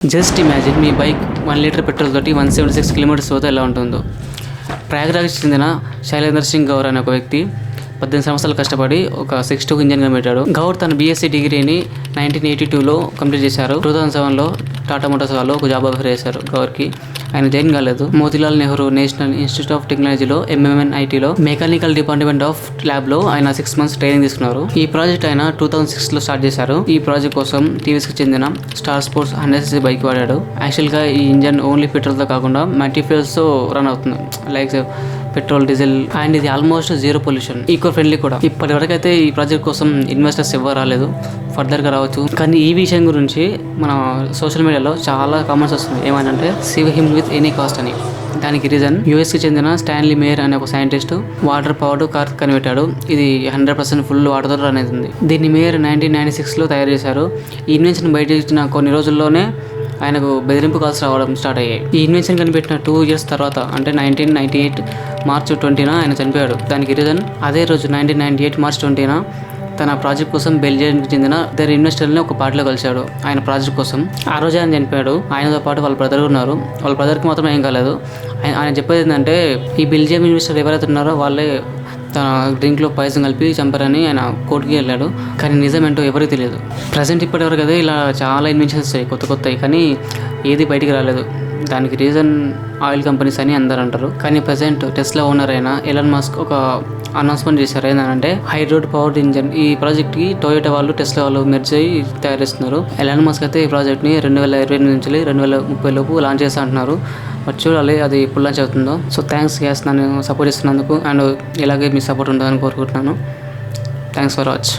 Just imagine మీ bike 1 litre petrol తోటి 176 kilometres పోతే ఎలా ఉంటుందో. ప్రయాగ్రాజ్కి చెందిన శైలేందర్ సింగ్ గౌర్ అనే ఒక వ్యక్తి 18 సంవత్సరాలు కష్టపడి ఒక 6-2 ఇంజన్ కనిపెట్టాడు. గౌర్ తన బీఎస్సీ డిగ్రీని 1982లో కంప్లీట్ చేశారు. 2007లో టాటా మోటార్స్ వాళ్ళు ఒక జాబ్ ఆఫర్ చేశారు గౌర్కి. ఆయన జాయిన్ కాలేదు. Motilal Nehru national institute of టెక్నాలజీలో MMNITలో మెకానికల్ డిపార్ట్మెంట్ ఆఫ్ ల్యాబ్లో ఆయన 6 months ట్రైనింగ్ తీసుకున్నారు. ఈ ప్రాజెక్ట్ ఆయన 2006లో స్టార్ట్ చేశారు. ఈ ప్రాజెక్ట్ కోసం టీవీఎస్కి చెందిన స్టార్ స్పోర్ట్స్ 100cc బైక్ వాడాడు. యాక్చువల్గా ఈ ఇంజన్ ఓన్లీ పెట్రోల్తో కాకుండా మల్టీ ఫ్యూయల్స్తో రన్ అవుతుంది, లైక్ పెట్రోల్, డీజిల్, అండ్ ఇది almost zero pollution, eco friendly కూడా. ఇప్పటి వరకు అయితే ఈ ప్రాజెక్ట్ కోసం ఇన్వెస్టర్స్ ఎవరు రాలేదు, ఫర్దర్గా రావచ్చు. కానీ ఈ విషయం గురించి మన సోషల్ మీడియాలో చాలా కామెంట్స్ వస్తుంది. ఏమంటే save him with any cost అని. దానికి రీజన్ యూఎస్కి చెందిన స్టాన్లీ మేయర్ అనే ఒక సైంటిస్ట్ వాటర్ పవర్డ్ కార్ కనిపెట్టాడు. ఇది 100% ఫుల్ వాటర్తో రన్ అవుతుంది. దీన్ని మేయర్ 1996లో తయారు చేశారు. ఈ ఇన్వెన్షన్ బయట ఇచ్చిన కొన్ని రోజుల్లోనే ఆయనకు బెదిరింపు కాల్స్ రావడం స్టార్ట్ అయ్యాయి. ఈ ఇన్వెన్షన్ కనిపెట్టిన 2 years తర్వాత, అంటే 1998 March 20న ఆయన చనిపోయాడు. దానికి రీజన్ అదే రోజు 1998 March 20న తన ప్రాజెక్ట్ కోసం బెల్జియంకి చెందిన ఇద్దరు ఇన్వెస్టర్ని ఒక పార్టీలో కలిశాడు ఆయన ప్రాజెక్ట్ కోసం. ఆ రోజు ఆయన చనిపోయాడు. ఆయనతో పాటు వాళ్ళ బ్రదర్ ఉన్నారు. వాళ్ళ బ్రదర్కి మాత్రం ఏం కాలేదు. ఆయన చెప్పేది ఏంటంటే ఈ బెల్జియం ఇన్వెస్టర్ ఎవరైతే ఉన్నారో వాళ్ళే తన డ్రింక్లో పాయిజన్ కలిపి చంపారని ఆయన కోర్టుకి వెళ్ళాడు. కానీ నిజం ఏంటో ఎవరికి తెలియదు. ప్రజెంట్ ఇప్పటివరకు అయితే ఇలా చాలా ఇన్వెన్షన్స్ వచ్చాయి కొత్తవి, కానీ ఏది బయటికి రాలేదు. దానికి రీజన్ ఆయిల్ కంపెనీస్ అని అందరు అంటారు. కానీ ప్రజెంట్ టెస్లా ఓనర్ అయిన ఎలాన్ మస్క్ ఒక అనౌన్స్మెంట్ చేశారు. ఏంటంటే హైడ్రోడ్ పవర్డ్ ఇంజన్ ఈ ప్రాజెక్ట్కి టొయోటా వాళ్ళు, టెస్లా వాళ్ళు మెర్జ్ అయ్యి తయారు చేస్తున్నారు. ఎలాన్ మస్క్ అయితే ఈ ప్రాజెక్ట్ని 2028 నుంచి 2030 లోపు లాంచ్ చేస్తా అంటున్నారు. బట్ చూడాలి అది ఎప్పుడు లాంచ్ అవుతుందో. సో థ్యాంక్స్ గ్యాస్ నన్ను సపోర్ట్ చేస్తున్నందుకు, అండ్ ఇలాగే మీ సపోర్ట్ ఉంటుందని కోరుకుంటున్నాను. Thanks for watch.